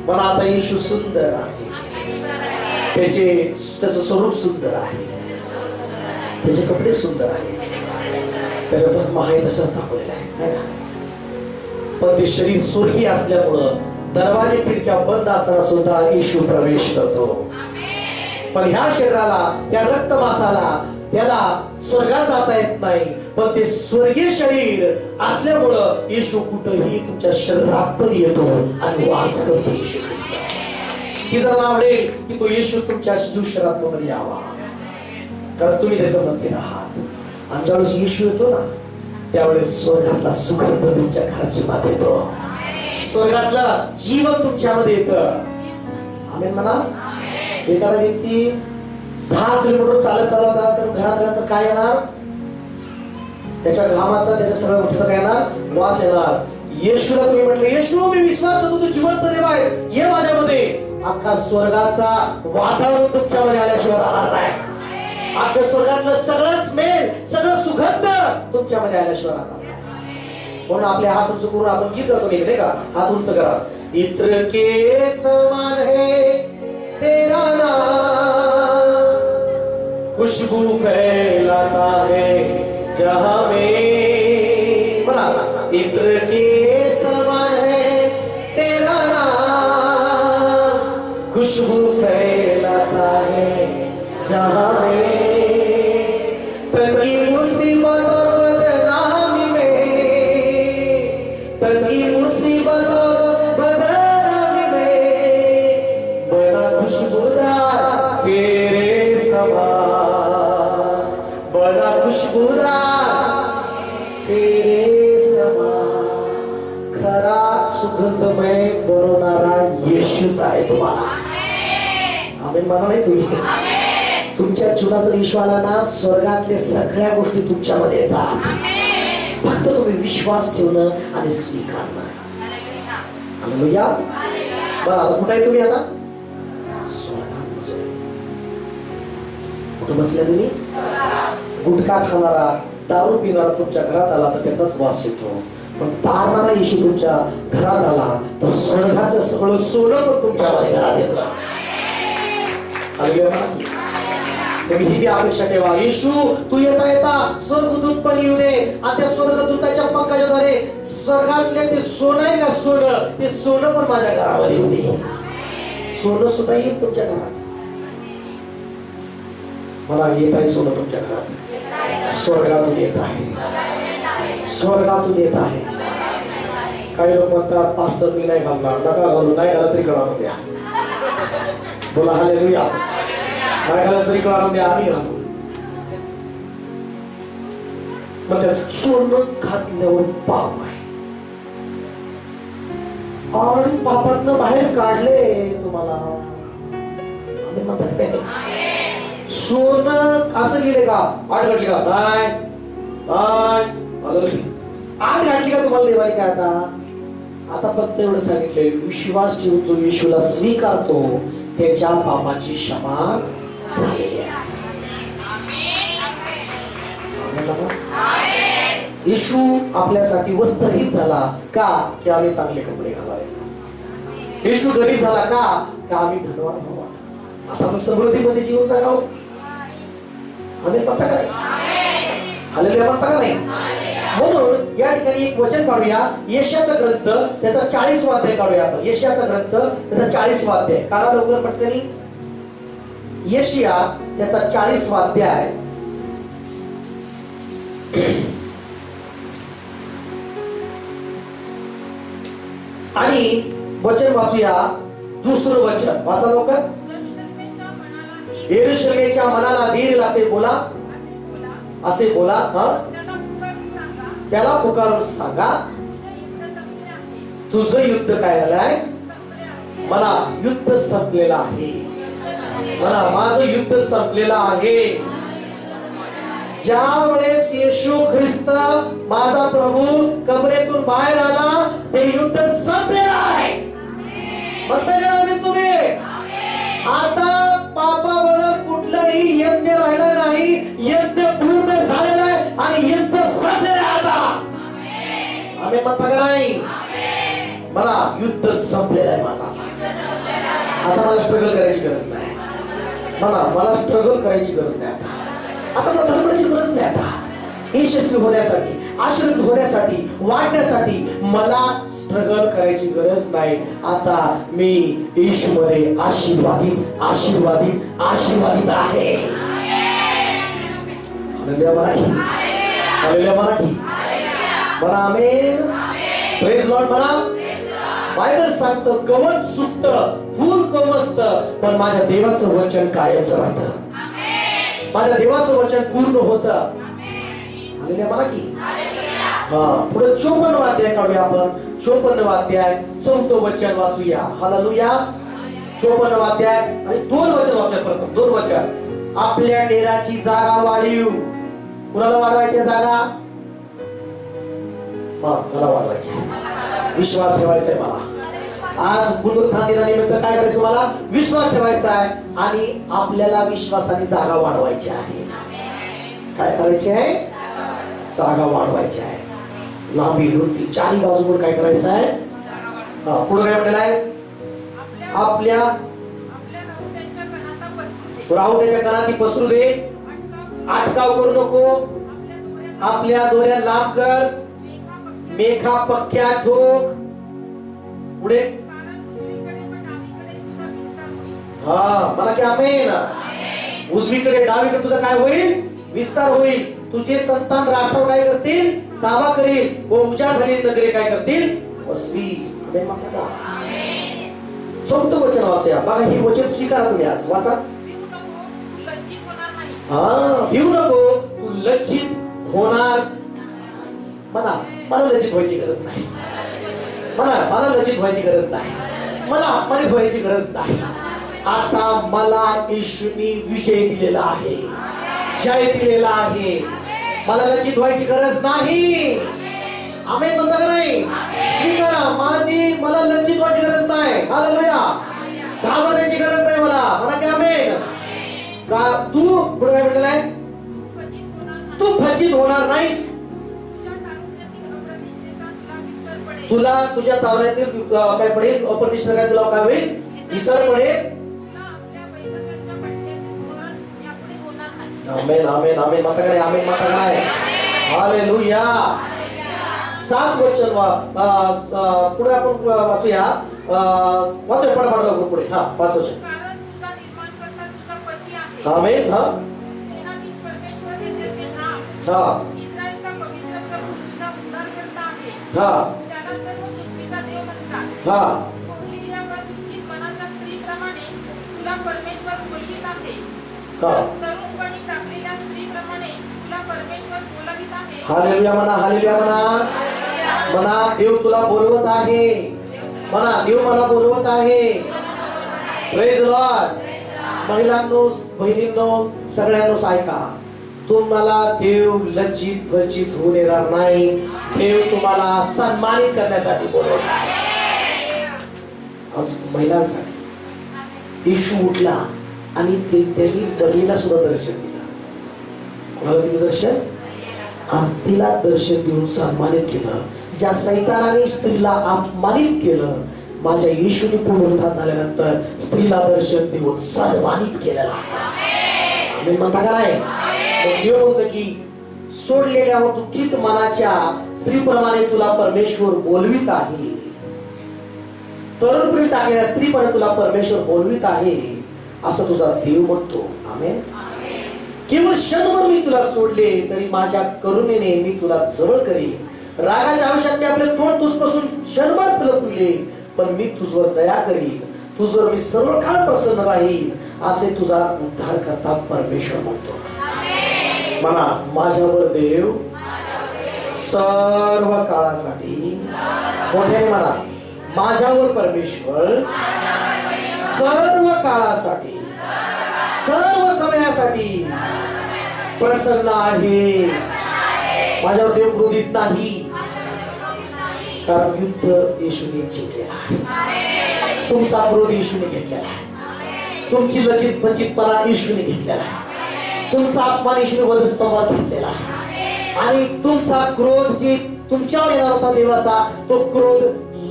पण आता येशू सुंदर आहे. त्याचं स्वरूप सुंदर आहे. त्याचे कपडे सुंदर आहेत. त्याचा जन्म आहे तसाच दाखवलेला आहे. पण ते शरीर स्वर्गीय असल्यामुळं दरवाजे खिडक्या बंद असताना सुद्धा येशू प्रवेश करतो. पण ह्या शरीराला, त्या रक्तमासाला त्याला स्वर्गात जाता येत नाही. पण ते स्वर्गीय शरीर असल्यामुळं येशू कुठेही तुमच्या शरीरात पण येतो आणि वास करतो. येशू ख्रिस्त की जर आवडेल की तो येशू तुमच्या शरीरात यावा. कारण तुम्ही त्याचं मंदिर आहात. आणि ज्यावेळेस येशू येतो ना त्यावेळेस स्वर्गातला सुगंध तुमच्या घराची मात येतो. स्वर्गातलं जीवन तुमच्यामध्ये येतं. आमेन म्हणा. एखादा व्यक्ती 10 किलोमीटर चालत आला तर घरात आल्यानंतर काय येणार? त्याच्या घामाचा, त्याच्या सगळ्या गोष्टीचा काय येणार? वास येणार. येशूला तुम्ही म्हटलं येशू मी विश्वास करतो तू जिवंत देव आहेस, ये माझ्यामध्ये. अख्खा स्वर्गाचा वातावरण तुमच्यामध्ये आल्याशिवाय राहणार नाही. आपल्या स्वर्गातलं सगळं स्मेल, सगळं सुगंध तुमच्यामध्ये आल्याशिवाय राहणार नाही. म्हणून आपल्या हात उंच करून आपण गीत गातो नाही का? हात उंच करा. इत्र के समान है तेरा नाम, खुशबू फैलाता है जहां में. बोला इत्र के समान है तेरा नाम, खुशबू फैलाता है जहां में. तकी मुसीबत और बदनामी में, तकी मुसीबत और बदनामी में बड़ा खुशबूदार तेरे समान, बड़ा खुशबूदार तेरे समान. खरा सुगंधमय बनवणारा येशूच आहे तुम्हाला. आमेन म्हणा नाही तुम्ही? तुमच्या जीवनात जर येशू आला ना स्वर्गातल्या सगळ्या गोष्टी तुमच्यामध्ये येतात. फक्त तुम्ही विश्वास ठेवणं आणि स्वीकारणं. हालेलुया. बरं आता कुठे आहे तुम्ही? आता स्वर्गात बसले. कुठं बसले तुम्ही? गुटखा खाणारा, दारू पिणारा तुमच्या घरात आला तर त्याचाच वास येतो. पण तारणारा येशू तुमच्या घरात आला तर स्वर्गाचं सगळं सोनं पण तुमच्यामध्ये घरात येतं. हालेलुया. तुम्ही ही अपेक्षा ठेवा. येशू तू येता स्वर्गदूत पण येऊ दे आणि त्या स्वर्गदूताच्या पंखाच्याद्वारे स्वर्गातले ते सोनं आहे का सोनं, ते सोनं पण माझ्या घरामध्ये येऊ दे. सोनं सुद्धा येईल तुमच्या घरात. मला येत आहे सोनं तुमच्या घरात. स्वर्गातून येत आहे. स्वर्गातून येत आहे. काही लोक म्हणतात पास्टर मी नाही घालणार. नका घालू. नाही घाला तरी कळा द्या. बोला हालेलुया. तरी कळून द्या. आम्ही घालू. मग सोनं घातल्यावर पाप आहे. आणि पापातनं बाहेर काढले तुम्हाला. आम्ही म्हणतात सोनं असं गेले का? आठ घातली का? नाही. आठ घातली का तुम्हाला देवानी काय? आता आता फक्त एवढं सांगितलंय, विश्वास ठेवून जो येशूला स्वीकारतो त्याच्या पापाची क्षमा झालेली आहे. येशू आपल्यासाठी वस्त्रहीन झाला का? की आम्ही चांगले कपडे घालावे. येशू गरीब झाला का? आम्ही धनवान व्हावा. आता आपण समृद्धीमध्ये जीवन जगावं. आम्ही म्हणता का नाही? हालेलुया म्हणता का नाही? म्हणून या ठिकाणी एक वचन काढूया. यशाचा ग्रंथ त्याचा 40वा अध्याय काढूया आपण. यशाचा ग्रंथ त्याचा 40वा अध्याय काढा लवकर पटकन. यशया त्याचा 40वा अध्याय आणि वचन वाचूया. दुसरं वचन वाचा लवकर. यरूशलेमेच्या मनाला धीर असे बोला, असे बोला. त्याला पुकारून सांगा, तुझं युद्ध काय झालंय? मला युद्ध संपलेलं आहे. मला माझं युद्ध संपलेलं आहे. ज्या वेळेस येशू ख्रिस्त माझा प्रभू कबरेतून बाहेर आला, ते युद्ध संपलेलं आहे. म्हणता का मी तुम्ही? आता पापाबद्दल कुठलंही यज्ञ राहिलं नाही. यज्ञ पूर्ण झालेलं आहे आणि युद्ध संपलेलं आहे. आता आम्ही म्हणता का नाही? मला युद्ध संपलेलं आहे माझा. आता मला स्ट्रगल करायची गरज नाही. मला स्ट्रगल करायची गरज नाही. आता मला धर्माची गरज नाही. आता यशस्वी होण्यासाठी, आशीर्वाद होण्यासाठी, वाढण्यासाठी मला स्ट्रगल करायची गरज नाही. आता मी येशूमध्ये आशीर्वादित आशीर्वादित आशीर्वादित आहे. हालेलुया मराठी, हालेलुया मराठी म्हणा. आमेन. प्रेज लॉर्ड म्हणा. बायबल सांगतं गवत सुकतं, फूल कोमसतं, पण माझ्या देवाचं वचन कायमच राहतं. माझ्या देवाचं वचन पूर्ण होतं. हालेलुया मराठी. पुढे 54 अध्याय काढूया आपण. 54 अध्याय 4 वचन वाचूया. हालेलुया. 54 अध्याय आणि 2 वचन वाचूया. प्रथम 2 वचन. आपल्या डेराची जागा वाढीव. कुणाला वाढवायची जागा? मला वाढवायची. विश्वास ठेवायचा आहे मला. आज पुनरुत्थान दिनानिमित्त काय करायचं? मला विश्वास ठेवायचा आहे आणि आपल्याला विश्वासाने जागा वाढवायची आहे. काय करायचे आहे? जागा वाढवायची आहे. लांबी रुंदी चारी बाजूकडून काय करायचं आहे? पुढे काय म्हटलेलं आहे? आपल्या राहुट्याच्या कणाती पसरू दे. अटकाव करू नको. आपल्या दोऱ्या लांब कर. मेघा पक्क्या ठोक. पुढे मला की आमेन. उजवीकडे डावीकडे तुझा काय होईल? विस्तार होईल. तुझे संतान राष्ट्र काय करतील? ताबा करील. व उजाड झालेली नगरे काय करतील? वसवी. आमेन म्हणता का? चौथं वचन वाचूया. बघा हे वचन स्वीकारा तुम्ही. आज वाचा. भिवू नको, तू लज्जित होणार. म्हणा मला लज्जित व्हायची गरज नाही. मला लज्जित व्हायची गरज नाही. मला अपमानित व्हायची गरज नाही. आता मला येशूने विजय दिलेला आहे, जय दिलेला आहे. मला लज्जित व्हायची गरज नाही. आमेन म्हणता का नाही? स्वीकारा. मला लज्जित व्हायची गरज नाही. हालेलुया. घाबरण्याची गरज नाही मला. म्हणा की आमेन. का तू पुढे काय म्हटलेलं आहे? तू फजित होणार नाहीस. तुला तुझ्या तावऱ्यातील काय पडेल? अप्रतिष्ठा काय तुला काय होईल? विसर पडेल. आमेन आमेन आमेन म्हणता काय? आमेन म्हणता काय? हालेलुया. 7 वचन पुढे आपण वाचूया. वाचूया पटापट लवकर पुढे. 5 वचन. आमेन. हालेलुया म्हणा. हालेलुया म्हणा. म्हणा देव तुला बोलवत आहे. म्हणा देव मला बोलवत आहे. Praise Lord. महिलांनो, बहिणींनो, सगळ्यांनो ऐका. तुम्हाला देव लज्जित वंचित होऊ देणार नाही. देव तुम्हाला सन्मानित करण्यासाठी बोलवत आहे. आज महिलांसाठी येशू उठला आणि त्यांनी बलीला सुद्धा दर्शन दिलं. कोणाला दिलं दर्शन? तिला दर्शन देऊन सन्मानित केलं. ज्या सैतानाने स्त्रीला अपमानित केलं, माझ्या येशूने पुनरुत्थान झाल्यानंतर स्त्रीला दर्शन देऊन सन्मानित केलेलं आहे. आम्ही म्हणता का नाही? देव म्हणतो की सोडलेल्या व दुःखित मनाच्या स्त्रीप्रमाणे तुला परमेश्वर बोलवित आहे. तरुणपणी टाकलेल्या स्त्रीपणे तुला परमेश्वर बोलवित आहे असं तुझा देव म्हणतो. आमेन. केवळ क्षणभर मी तुला सोडले तरी माझ्या करुणेने मी तुला जवळ करीन. रागाच्या आयुष्यात आपले तोंड तुझपासून क्षणभर लपविले, पण मी तुझवर दया करीन. तुझवर मी सर्व काळ प्रसन्न राहीन असे तुझा उद्धार करता परमेश्वर म्हणतो. म्हणा, माझ्यावर देव सर्व काळासाठी. मोठ्याने म्हणा, माझ्यावर परमेश्वर सर्व काळासाठी, सर्व समयासाठी प्रसन्न आहे. माझ्यावर देव क्रोधित नाही, कारण युद्ध येशूने जिंकलेला आहे. तुमचा क्रोध येशूने घेतलेला आहे. तुमची लज्जितपणा येशूने घेतलेला आहे. तुमचा अपमान येशूने वधस्तंभात घेतलेला आहे. आणि तुमचा क्रोध जे तुमच्यावर येणार होता देवाचा, तो क्रोध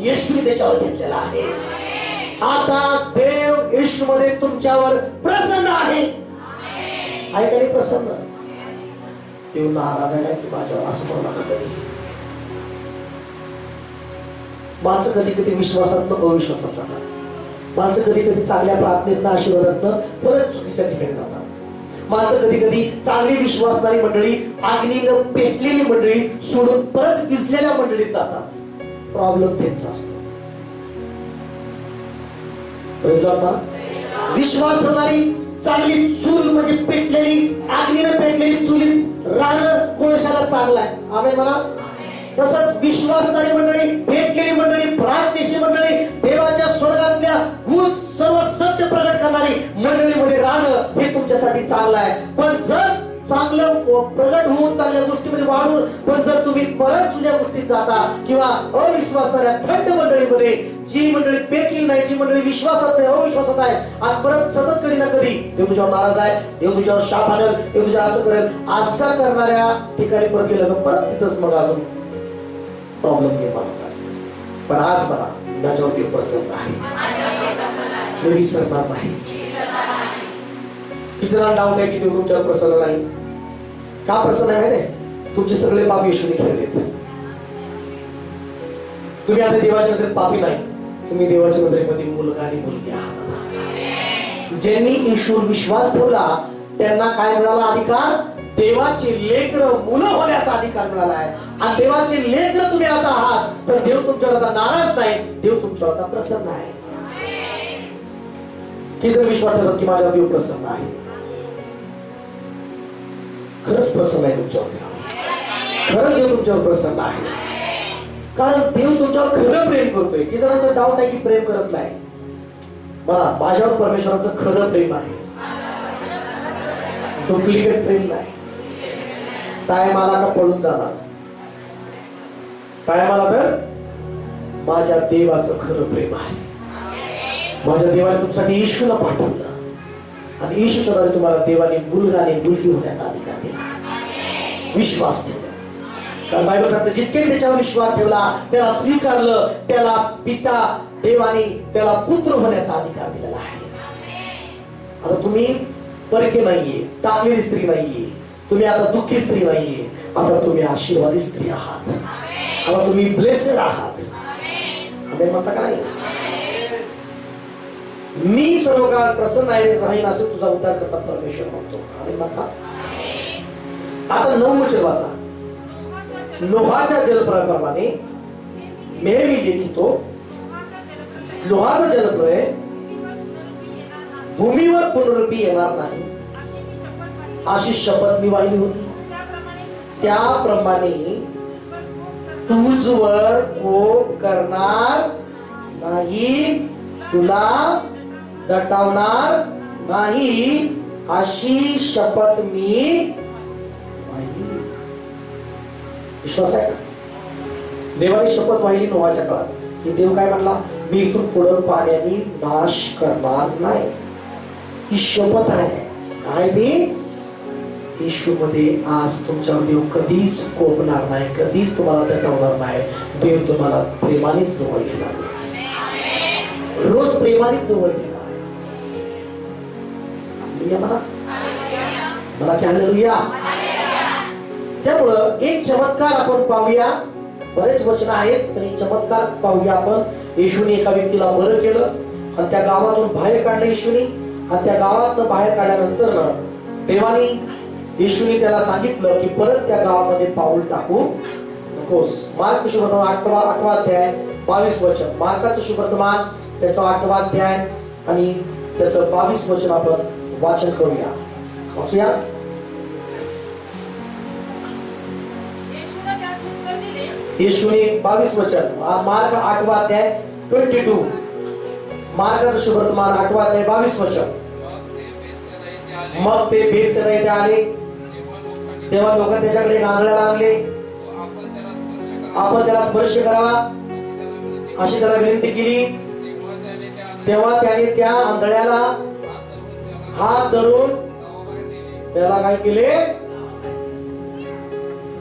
येशूने त्याच्यावर घेतलेला आहे. आता देव येशूमध्ये तुमच्यावर प्रसन्न आहे. आहे का नाही प्रसन्न? देव नाराज आहे की माझ्यावर असं म्हणू नका कधी. माणसं कधी कधी विश्वासातनं अविश्वासात जातात. माणसं कधी कधी चांगल्या प्रार्थनेतनं आशीर्वादातनं परत चुकीच्या ठिकाणी जातात. माणसं कधी कधी चांगली विश्वासणारी मंडळी अग्नीनं पेटलेली मंडळी सोडून परत विजलेल्या मंडळीत जातात. प्रॉब्लेम त्यांचा असतो. विश्वास होणारी चांगली चूल म्हणजे पेटलेली अग्नीनं पेटलेली चुलीत राहणं कोळशाला चांगलं आहे. आम्ही मला तसंच विश्वासणारी मंडळी, पेटलेली मंडळी, प्रार्थनेची मंडळी, देवाच्या स्वर्गातल्या गुण सर्व सत्य प्रकट करणारी मंडळीमध्ये राहणं हे तुमच्यासाठी चांगलं आहे. पण जर चांगलं प्रगट होऊन चांगल्या गोष्टीमध्ये वाढून पण जर तुम्ही परत जुन्या गोष्टीत जाता किंवा अविश्वासणाऱ्या थंड मंडळीमध्ये, जी मंडळी पेटली नाही, जी मंडळी विश्वासात नाही, अविश्वासात आहे, आणि परत सतत कधी ना कधी देव तुझ्यावर नाराज आहे, देव तुझ्यावर शाप आणेल, देव तुझ्या असं करेल, असं करणाऱ्या ठिकाणी परत गेलं परत तिथंच मग अजून प्रॉब्लेम निर्माण होतात. पण आज मला माझ्यावर देव प्रसन्न आहे, मी विसरणार नाही. किती जणांना डाऊट आहे की देव तुमच्यावर प्रसन्न नाही? का प्रसन्न आहे माहिती? तुमचे सगळे पाप येशूने खेळलेत. तुम्ही आता देवाच्या नजरेत पापी नाही, तुम्ही देवाच्या नजरेमध्ये मुलगा आणि मुलगी आहात. ज्यांनी येशूवर विश्वास ठेवला त्यांना काय मिळाला? अधिकार. देवाचे लेकर मुलं होण्याचा अधिकार मिळाला आहे. आणि देवाचे लेकर तुम्ही आता आहात तर देव तुमच्यावर आता नाराज नाही, देव तुमच्यावर आता प्रसन्न आहे. की जर विश्वास ठेवतात की माझ्या देव प्रसन्न आहे, खरंच प्रसन्न आहे तुमच्यावर, खरंच देव तुमच्यावर प्रसन्न आहे. कारण देव तुमच्यावर खरं प्रेम करतोय. की जणांचा डाऊट आहे की प्रेम करत नाही. मला माझ्यावर परमेश्वराचं खरं प्रेम आहे, डुप्लिकेट प्रेम नाही. काय मला का पळून जाणार? काय मला तर माझ्या देवाचं खरं प्रेम आहे. माझ्या देवाने तुमच्यासाठी येशूला पाठवलं आणि येशूच्या द्वारे तुम्हाला देवाने मुलगा आणि मुलगी होण्याचा अधिकार दिला. विश्वास ठेवला. कारण बायबल सांगते जितके त्याच्यावर विश्वास ठेवला, त्याला स्वीकारलं, त्याला पिता देवाने त्याला पुत्र होण्याचा अधिकार दिलेला आहे. आता तुम्ही परके नाहीये, टाकलेली स्त्री नाहीये, तुम्ही आता दुःखी स्त्री नाहीये, आता तुम्ही आशीर्वादी स्त्री आहात. आता तुम्ही ब्लेसेड आहात. आम्ही म्हणता का नाही? मी सर्व काळ प्रसन्न राहीन असे तुझा उद्धार करता परमेश्वर म्हणतो. आम्ही म्हणता. आता 9 वचन वाचा. लोहाच्या जलप्रयाप्रमाणे नेहमी लिखितो, लोहाचा जलप्रय भूमीवर पुनरुपी येणार नाही अशी शपथ मी वाहिली होती. त्याप्रमाणे तुझवर कोप करणार नाही, तुला दटावणार नाही अशी शपथ मी वाहिली. विश्वास आहे का? देवाने शपथ वाहिली नोहाच्या काळात की देव काय म्हणला, मी इथून पुढे पाण्याने नाश करणार नाही. ही शपथ आहे. काय ती? येशूमध्ये आज तुमच्यावर देव कधीच कोपणार नाही, कधीच तुम्हाला दटवणार नाही. देव तुम्हाला प्रेमानेच जवळ घेणार, रोज प्रेमानेच जवळ घेणार. मला की हालेलुया. त्यामुळं एक चमत्कार आपण पाहूया. बरेच वचन आहेत पण एक चमत्कार पाहूया आपण. येशूने एका व्यक्तीला बरं केलं आणि त्या गावातून बाहेर काढलं येशूने. आणि त्या गावातून बाहेर काढल्यानंतर देवाने येशूने त्याला सांगितलं की परत त्या गावामध्ये पाऊल टाकू नकोस. मार्क शुभवर्तमान 8वा अध्याय 22 वचन. मार्काचं शुभवर्तमान त्याचा 8वा अध्याय आणि त्याचं 22 वचन आपण वाचन करूया. वाचूया. येशूने 22 वचन. मार्क 8वा अध्याय 22. मार्काचं शुभवर्तमान 8वा अध्याय 22 वचन. मग ते बेतसैदा येथे आले तेव्हा लोक त्याच्याकडे आंधळ्याला आणले. आपण त्याला स्पर्श करावा अशी त्याला विनंती केली. तेव्हा त्याने त्या आंधळ्याला हात धरून त्याला काय केले?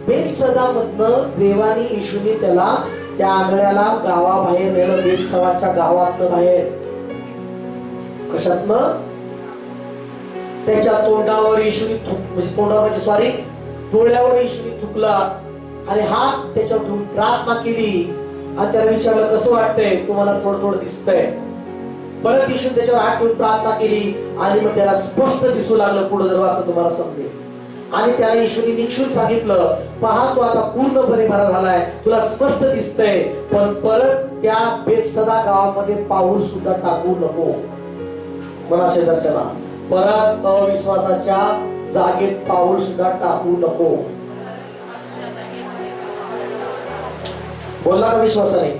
बेतसैदा मधनं देवानी येशूने त्याला त्या आंधळ्याला गावाबाहेर नेलं. बेतसैदाच्या गावातनं बाहेर. कशातनं? त्याच्या तोंडावर येशूने म्हणजे तोंडावर सॉरी डोळ्यावर येशूने थुकला आणि हात त्याच्यावर ठेवून प्रार्थना केली. आणि त्याला विचारलं कसं वाटतंय? तुम्हाला थोडं थोडं दिसतंय. परत येशूने त्याच्यावर हात ठेवून प्रार्थना केली आणि मग त्याला स्पष्ट दिसू लागलं. पुढे जर वाचलं तुम्हाला समजेल. आणि त्याला येशूने निक्षून सांगितलं, पहा तू आता पूर्णपणे बरा झालाय, तुला स्पष्ट दिसतंय, पण परत त्या बेतसैदा गावामध्ये पाऊल सुद्धा टाकू नको. म्हणा शेजारच्याला, परत अविश्वासाच्या जागेत पाऊल सुद्धा टाकू नको. बोलला का विश्वासाने?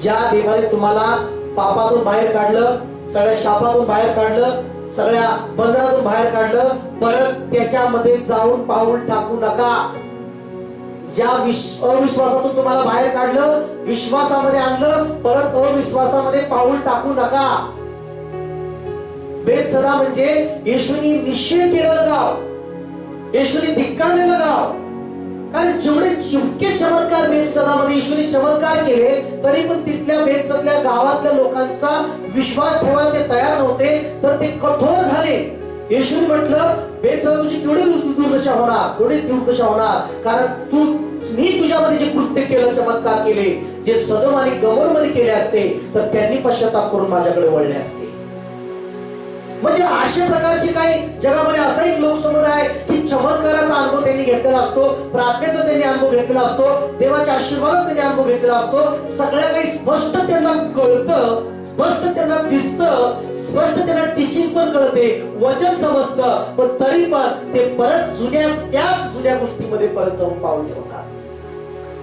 ज्या देवाने तुम्हाला पापातून बाहेर काढलं, सगळ्या शापातून बाहेर काढलं, सगळ्या बंधनातून बाहेर काढलं, परत त्याच्यामध्ये जाऊन पाऊल टाकू नका. ज्या अविश्वासातून तुम्हाला बाहेर काढलं, विश्वासामध्ये आणलं, परत अविश्वासामध्ये पाऊल टाकू नका. बेतसैदा म्हणजे येशूने निश्चय केलेलं गाव, येशूने धिक्कारलेलं गाव. कारण जेवढे जितके चमत्कार बेतसैदामध्ये येशूने चमत्कार केले तरी पण तिथल्या बेतसैदा गावातल्या लोकांचा विश्वास ठेवायला ते तयार नव्हते, तर ते कठोर झाले. येशूने म्हटलं, बेतसैदा तुझी केवढी दुर्दशा होणार, केवढी दुर्दशा होणार, कारण मी तुझ्यामध्ये जे कृत्य केलं, चमत्कार केले, जे सदोम आणि गमोरमध्ये केले असते तर त्यांनी पश्चाताप करून माझ्याकडे वळले असते. म्हणजे अशा प्रकारची काही जगामध्ये असा एक लोकसमुदाय आहे की चमत्काराचा अनुभव त्यांनी घेतलेला असतो, प्रार्थनेचा त्यांनी अनुभव घेतलेला असतो, देवाच्या आशीर्वादाचा त्यांनी अनुभव घेतलेला असतो. सगळ्या काही स्पष्ट त्यांना कळतं, स्पष्ट त्यांना दिसतं, स्पष्ट त्यांना टीचिंग पण कळते, वचन समजतं, पण तरी पण ते परत त्याच जुन्या गोष्टीमध्ये परत जाऊन पाऊल ठेवतात.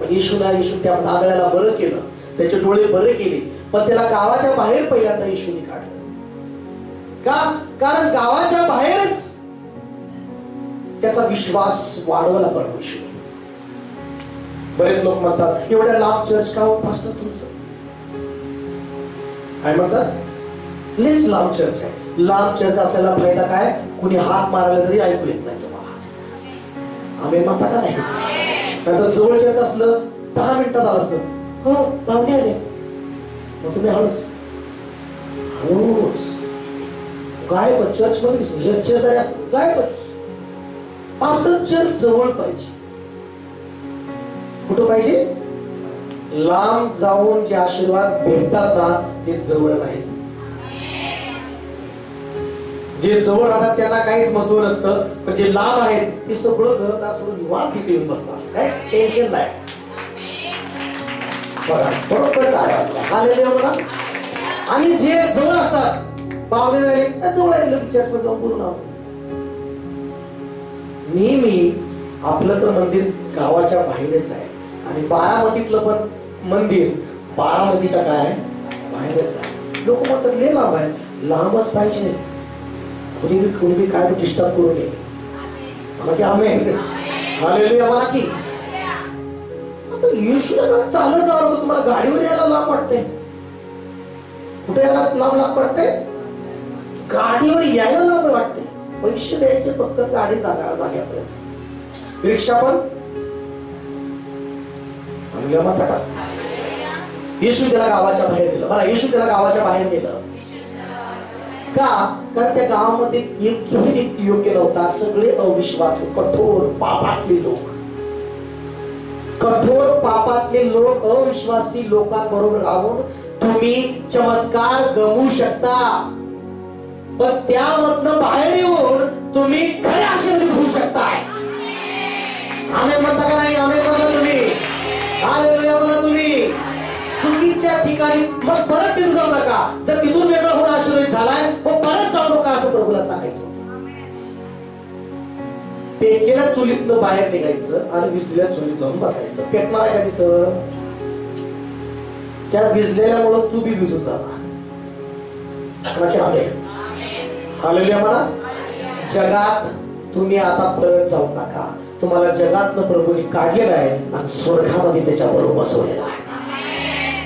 पण येशू त्या आंधळ्याला बरं केलं, त्याचे डोळे बरे केले, पण त्याला गावाच्या बाहेर पहिल्यांदा येशूने काढलं. का? कारण गावाच्या बाहेरच त्याचा विश्वास वाढवला परमेश्वर. बरेच लोक म्हणतात, एवढ्या लांब चर्च का हो पास्टर तुमचं? काय म्हणतात? लयच लांब चर्च आहे. लांब चर्च असल्याला फायदा काय? कुणी हात मारायला तरी ऐकू येत नाही तुम्हाला. आम्ही म्हणता का नाही? नाहीतर जवळ चर्च असलं 10 मिनिटात आलं असतं, हो पाहुणे आले, मग तुम्ही हळूच काय पण चर्च मध्ये शेजारी असतं काय पण. आता चर्च जवळ पाहिजे. कुठं पाहिजे? लांब जाऊन जे आशीर्वाद भेटतात ना ते जवळ नाही. जे जवळ राहतात त्यांना काहीच महत्व नसतं, पण जे लांब आहेत ते सगळं घरात सोडून निवांत तिथे येऊन बसतात. काय टेन्शन नाही. बघा बरोबर काय आलेले मला. आणि जे जवळ असतात पाहुणे राहिले जवळ राहिले चर्च मध्ये जाऊन बोलून आहोत. नेहमी आपलं तर मंदिर गावाच्या बाहेरच आहे आणि बारामतीतलं पण मंदिर बारामतीच्या काय बाहेरच आहे. लोक म्हणतात लय लांब आहे. लांबच पाहिजे. कुणी बी काय डिस्टर्ब करू नये. मला की आम्ही हालेलुया म्हणा की येशूला चालत जावं लागतं, तुम्हाला गाडीवर यायला लांब वाटते? कुठे यायला लांब वाटते? गाडीवर यायला लांब वाटते. पैसे द्यायचे फक्त गाडी जाग्यापर्यंत. रिक्षा पण म्हणता का? येशू त्याला गावाच्या बाहेर गेलं. मला येशू त्याला गावाच्या बाहेर गेलं का? कारण त्या गावामध्ये एकही व्यक्ती योग्य नव्हता. सगळे अविश्वासी, कठोर पापातले लोक, अविश्वासी लोकांबरोबर राहून तुम्ही चमत्कार गमवू शकता, पण त्यामधनं बाहेर येऊन तुम्ही खरे आशीर्वाद घेऊ शकताय. आमेन म्हणता का नाही? आमेन म्हणता तुम्ही? हालेलुया म्हणा तुम्ही. चुकीच्या ठिकाणी मग परत तिथून जाऊ नका. जर तिथून वेगळा होऊन आशीर्वाद झालाय मग परत जाऊ नका, असं प्रभूला सांगायचं. पेकेल्या चुलीतनं बाहेर निघायचं आणि विजलेल्या चुलीत जाऊन बसायचं. पेटणार आहे का तिथं? त्या भिजलेल्यामुळे तू बी भिजून जाणार. हालेलुया म्हणा. जगात तुम्ही आता परत जाऊ नका. तुम्हाला जगातनं प्रभूने काढलेलं आहे आणि स्वर्गामध्ये त्याच्या बरोबर बसवलेलं आहे.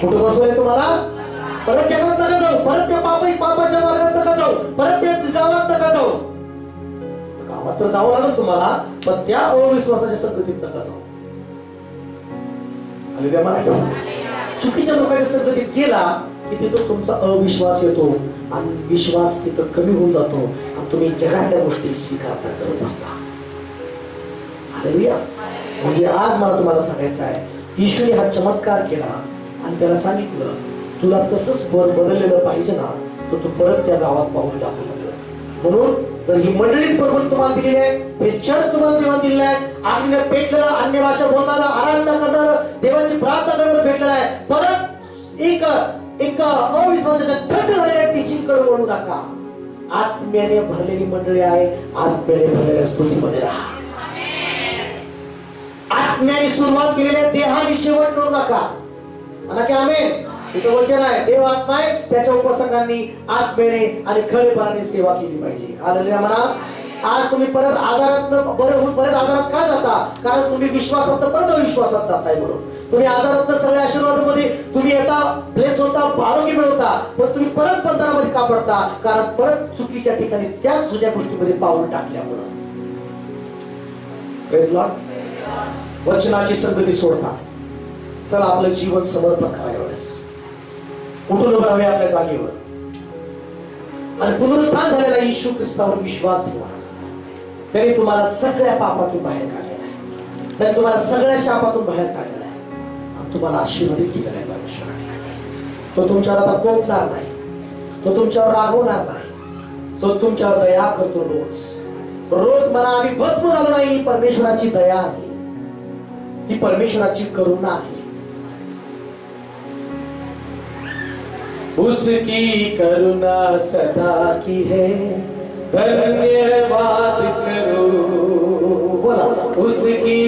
कुठं बसवलंय तुम्हाला? परत जगात नका जाऊ, परत त्या पापाच्या मार्गात नका जाऊ, परत त्या गावात नका जाऊ. गावात तर जावं लागेल तुम्हाला, पण त्या अविश्वासाच्या संगतीत नका जाऊ. हालेलुया म्हणा. चुकीच्या लोकांच्या संगतीत गेला की तिथं तुमचा अविश्वास येतो आणि विश्वास तिथं कमी होऊन जातो आणि तुम्ही जगातल्या गोष्टी स्वीकारता करत असता. हालेलुया. म्हणजे आज मला तुम्हाला सांगायचं आहे, येशूने हा चमत्कार केला आणि त्याला सांगितलं तुला तसंच बदललेलं पाहिजे ना, तर तू परत त्या गावात पाऊल टाकू नको. म्हणून जर ही मंडळी प्रभू तुम्हाला दिलेली आहे, हे चर्च तुम्हाला देवाने दिलेलं आहे, आम्ही भेटलेलं अन्य भाषा बोलणारा, आराधना करणारं, देवाची प्रार्थना करणारं भेटलेलं आहे, परत एक अविश्वासाच्या थंड झालेल्या टीचिंग कडे वळू नका. आत्म्याने भरलेली मंडळी आहे, आत्म्याने भरलेल्या स्तुतीमध्ये राहा. आत्म्याने सुरुवात केलेल्या देहाने शेवट करू नका. म्हणा की आमेन. तिथं वचन आहे, देव आत्मा आहे, त्याच्या उपसंगांनी आत्म्याने आणि खरेपणाने सेवा केली पाहिजे. हालेलुया म्हणा. आज तुम्ही परत आजारात बरे होऊन परत आजारात का जाता? कारण तुम्ही विश्वासात परत अविश्वासात जाताय. म्हणून तुम्ही आजारात सगळ्या आशीर्वादामध्ये तुम्ही येता, ब्लेस होता, आरोग्य मिळवता, पण तुम्ही परत बंधनामध्ये का पडता? कारण परत चुकीच्या ठिकाणी त्याच जुन्या गोष्टीमध्ये पाऊल टाकल्यामुळं. Praise Lord. वचनाची संगती सोडता. चला आपलं जीवन समर्पण करा. एवढंच उठून उभं राहावे आपल्या जागेवर आणि पुनरुत्थान झालेला येशू ख्रिस्तावर विश्वास ठेवा. त्याने तुम्हाला सगळ्या पापातून बाहेर काढलेला आहे, त्याने तुम्हाला सगळ्या शापातून बाहेर काढलेला आहे आणि तुम्हाला आशीर्वादित केलेला आहे परमेश्वराने. तो तुमच्यावर आता कोपणार नाही, तो तुमच्यावर रागवणार नाही, तो तुमच्यावर दया करतो. रोज मला आम्ही भस्म झालो नाही, परमेश्वराची दया आहे, ही परमेश्वराची करुणा आहे. उसकी करुणा सदा की है, धन्यवाद करो. बोला. उसकी